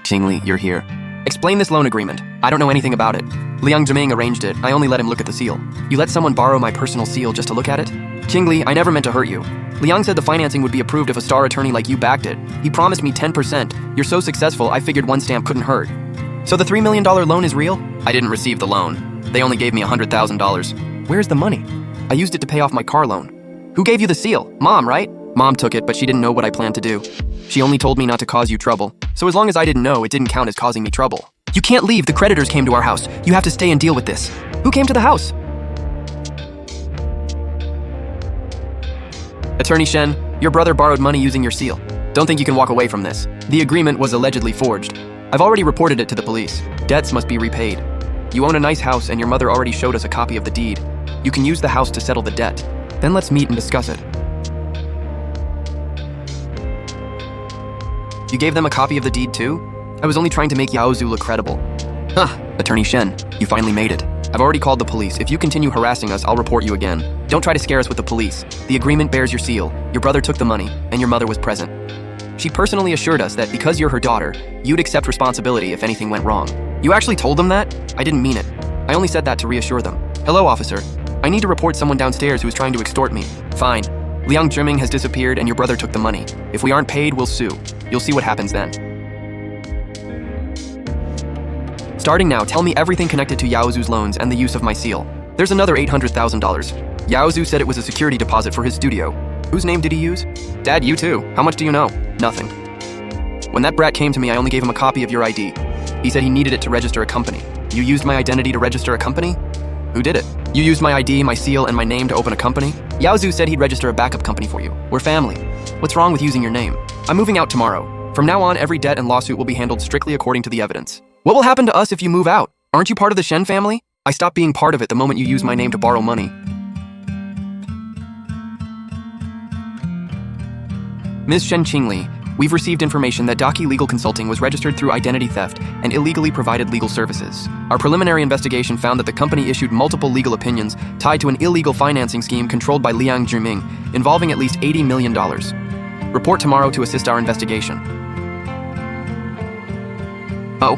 Qingli, you're here. Explain this loan agreement. I don't know anything about it. Liang Jiming arranged it. I only let him look at the seal. You let someone borrow my personal seal just to look at it? Qingli, I never meant to hurt you. Liang said the financing would be approved if a star attorney like you backed it. He promised me 10%. You're so successful, I figured one stamp couldn't hurt. So the $3 million loan is real? I didn't receive the loan. They only gave me $100,000. Where's the money? I used it to pay off my car loan. Who gave you the seal? Mom, right? Mom took it, but she didn't know what I planned to do. She only told me not to cause you trouble. So as long as I didn't know, it didn't count as causing me trouble. You can't leave. The creditors came to our house. You have to stay and deal with this. Who came to the house? Attorney Shen, your brother borrowed money using your seal. Don't think you can walk away from this. The agreement was allegedly forged. I've already reported it to the police. Debts must be repaid. You own a nice house and your mother already showed us a copy of the deed. You can use the house to settle the debt. Then let's meet and discuss it. You gave them a copy of the deed too? I was only trying to make Yaozu look credible. Huh, Attorney Shen, you finally made it. I've already called the police. If you continue harassing us, I'll report you again. Don't try to scare us with the police. The agreement bears your seal. Your brother took the money, and your mother was present. She personally assured us that because you're her daughter, you'd accept responsibility if anything went wrong. You actually told them that? I didn't mean it. I only said that to reassure them. Hello, officer. I need to report someone downstairs who is trying to extort me. Fine. Liang Jiming has disappeared and your brother took the money. If we aren't paid, we'll sue. You'll see what happens then. Starting now, tell me everything connected to Yaozu's loans and the use of my seal. There's another $800,000. Yaozu said it was a security deposit for his studio. Whose name did he use? Dad, you too. How much do you know? Nothing. When that brat came to me, I only gave him a copy of your ID. He said he needed it to register a company. You used my identity to register a company? Who did it? You used my ID, my seal, and my name to open a company? Yaozu said he'd register a backup company for you. We're family. What's wrong with using your name? I'm moving out tomorrow. From now on, every debt and lawsuit will be handled strictly according to the evidence. What will happen to us if you move out? Aren't you part of the Shen family? I stopped being part of it the moment you used my name to borrow money. Ms. Shen Qingli, we've received information that Daki Legal Consulting was registered through identity theft and illegally provided legal services. Our preliminary investigation found that the company issued multiple legal opinions tied to an illegal financing scheme controlled by Liang Jiming, involving at least $80 million. Report tomorrow to assist our investigation. Oh,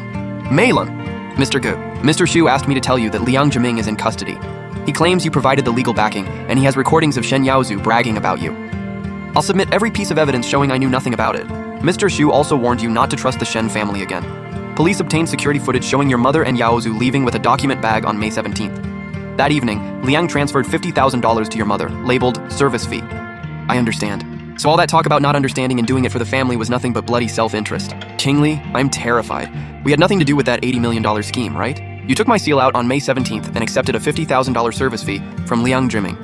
Meilun. Mr. Gu, Mr. Xu asked me to tell you that Liang Jiming is in custody. He claims you provided the legal backing, and he has recordings of Shen Yaozu bragging about you. I'll submit every piece of evidence showing I knew nothing about it. Mr. Xu also warned you not to trust the Shen family again. Police obtained security footage showing your mother and Yaozu leaving with a document bag on May 17th. That evening, Liang transferred $50,000 to your mother, labeled service fee. I understand. So all that talk about not understanding and doing it for the family was nothing but bloody self-interest. Qingli, I'm terrified. We had nothing to do with that $80 million scheme, right? You took my seal out on May 17th and accepted a $50,000 service fee from Liang Jiming.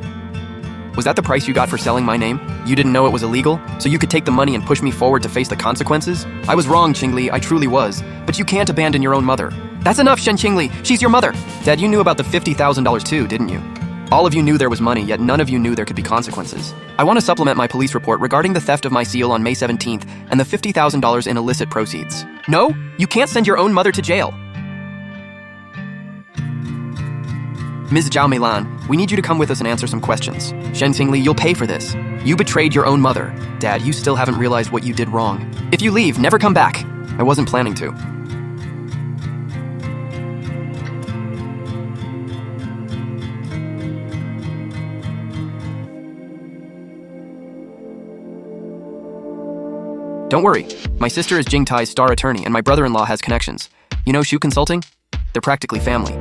Was that the price you got for selling my name? You didn't know it was illegal, so you could take the money and push me forward to face the consequences? I was wrong, Qingli, I truly was. But you can't abandon your own mother. That's enough, Shen Qingli. She's your mother. Dad, you knew about the $50,000 too, didn't you? All of you knew there was money, yet none of you knew there could be consequences. I want to supplement my police report regarding the theft of my seal on May 17th and the $50,000 in illicit proceeds. No, you can't send your own mother to jail. Ms. Zhao Meilan, we need you to come with us and answer some questions. Shen Qingli, you'll pay for this. You betrayed your own mother. Dad, you still haven't realized what you did wrong. If you leave, never come back. I wasn't planning to. Don't worry. My sister is Jing Tai's star attorney and my brother-in-law has connections. You know Shu Consulting? They're practically family.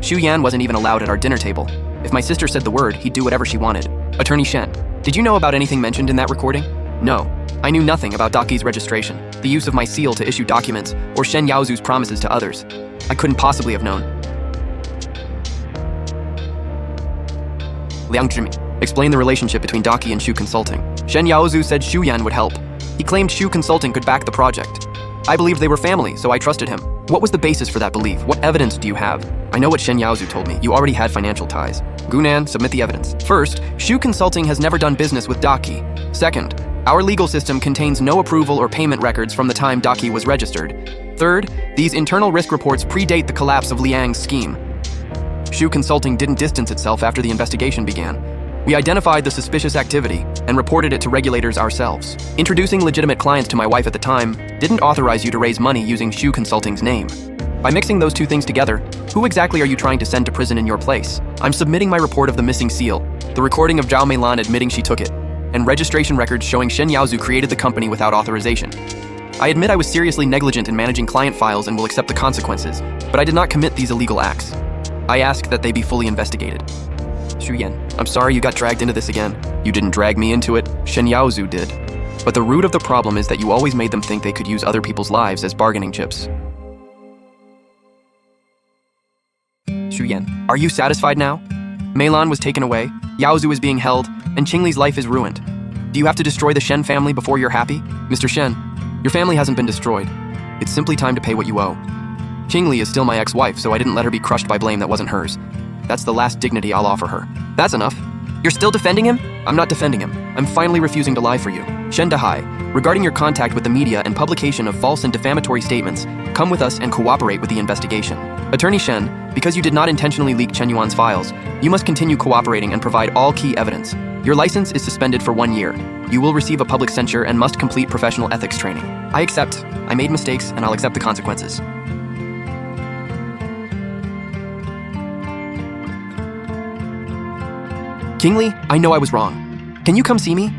Xu Yan wasn't even allowed at our dinner table. If my sister said the word, he'd do whatever she wanted. Attorney Shen, did you know about anything mentioned in that recording? No. I knew nothing about Daki's registration, the use of my seal to issue documents, or Shen Yaozu's promises to others. I couldn't possibly have known. Liang Jiming, explain the relationship between Daki and Shu Consulting. Shen Yaozu said Xu Yan would help. He claimed Shu Consulting could back the project. I believed they were family, so I trusted him. What was the basis for that belief? What evidence do you have? I know what Shen Yaozu told me. You already had financial ties. Gunan, submit the evidence. First, Shu Consulting has never done business with Daki. Second, our legal system contains no approval or payment records from the time Daki was registered. Third, these internal risk reports predate the collapse of Liang's scheme. Shu Consulting didn't distance itself after the investigation began. We identified the suspicious activity and reported it to regulators ourselves. Introducing legitimate clients to my wife at the time didn't authorize you to raise money using Shu Consulting's name. By mixing those two things together, who exactly are you trying to send to prison in your place? I'm submitting my report of the missing seal, the recording of Zhao Meilan admitting she took it, and registration records showing Shen Yaozu created the company without authorization. I admit I was seriously negligent in managing client files and will accept the consequences, but I did not commit these illegal acts. I ask that they be fully investigated. Xu Yan, I'm sorry you got dragged into this again. You didn't drag me into it, Shen Yaozu did. But the root of the problem is that you always made them think they could use other people's lives as bargaining chips. Xu Yan, are you satisfied now? Meilan was taken away, Yaozu is being held, and Qingli's life is ruined. Do you have to destroy the Shen family before you're happy? Mr. Shen, your family hasn't been destroyed. It's simply time to pay what you owe. Qingli is still my ex-wife, so I didn't let her be crushed by blame that wasn't hers. That's the last dignity I'll offer her. That's enough. You're still defending him? I'm not defending him. I'm finally refusing to lie for you. Shen Dahai, regarding your contact with the media and publication of false and defamatory statements, come with us and cooperate with the investigation. Attorney Shen, because you did not intentionally leak Chen Yuan's files, you must continue cooperating and provide all key evidence. Your license is suspended for 1 year. You will receive a public censure and must complete professional ethics training. I accept. I made mistakes and I'll accept the consequences. Qingli, I know I was wrong. Can you come see me?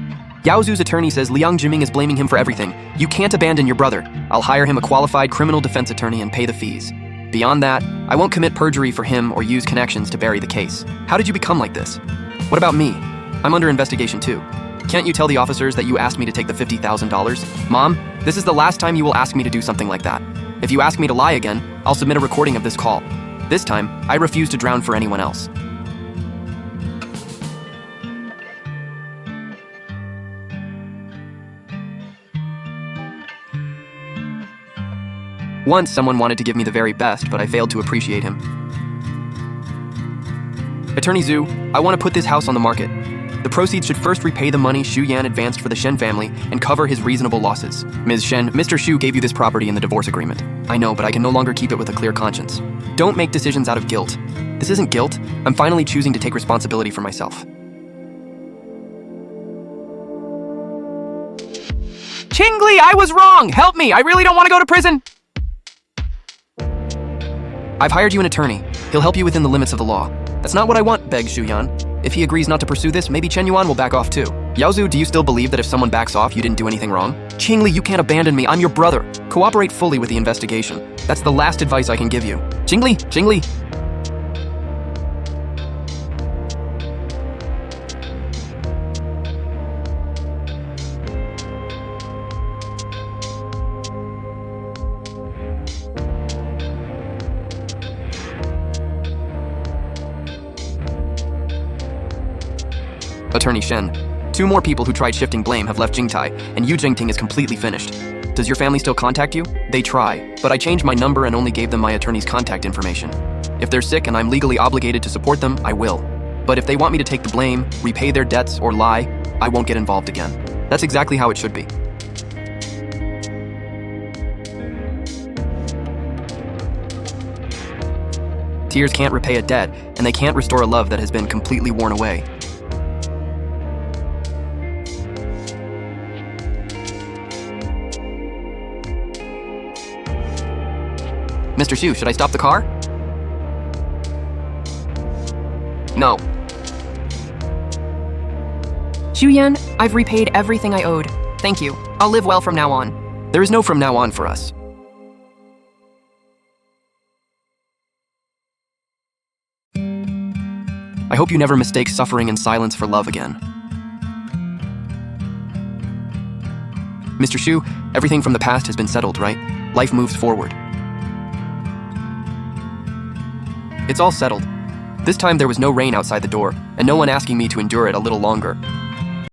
Yaozu's attorney says Liang Jiming is blaming him for everything. You can't abandon your brother. I'll hire him a qualified criminal defense attorney and pay the fees. Beyond that, I won't commit perjury for him or use connections to bury the case. How did you become like this? What about me? I'm under investigation too. Can't you tell the officers that you asked me to take the $50,000? Mom, this is the last time you will ask me to do something like that. If you ask me to lie again, I'll submit a recording of this call. This time, I refuse to drown for anyone else. Once someone wanted to give me the very best, but I failed to appreciate him. Attorney Zhu, I want to put this house on the market. The proceeds should first repay the money Xu Yan advanced for the Shen family and cover his reasonable losses. Ms. Shen, Mr. Xu gave you this property in the divorce agreement. I know, but I can no longer keep it with a clear conscience. Don't make decisions out of guilt. This isn't guilt. I'm finally choosing to take responsibility for myself. Qingli, I was wrong! Help me! I really don't want to go to prison! I've hired you an attorney. He'll help you within the limits of the law. That's not what I want, begged Xu Yan. If he agrees not to pursue this, maybe Chen Yuan will back off too. Yaozu, do you still believe that if someone backs off, you didn't do anything wrong? Qingli, you can't abandon me. I'm your brother. Cooperate fully with the investigation. That's the last advice I can give you. Qingli! Attorney Shen, 2 more people who tried shifting blame have left Jingtai, and Yu Jingting is completely finished. Does your family still contact you? They try, but I changed my number and only gave them my attorney's contact information. If they're sick and I'm legally obligated to support them, I will. But if they want me to take the blame, repay their debts, or lie, I won't get involved again. That's exactly how it should be. Tears can't repay a debt, and they can't restore a love that has been completely worn away. Mr. Xu, should I stop the car? No. Xu Yan, I've repaid everything I owed. Thank you. I'll live well from now on. There is no from now on for us. I hope you never mistake suffering and silence for love again. Mr. Xu, everything from the past has been settled, right? Life moves forward. It's all settled. This time there was no rain outside the door, and no one asking me to endure it a little longer.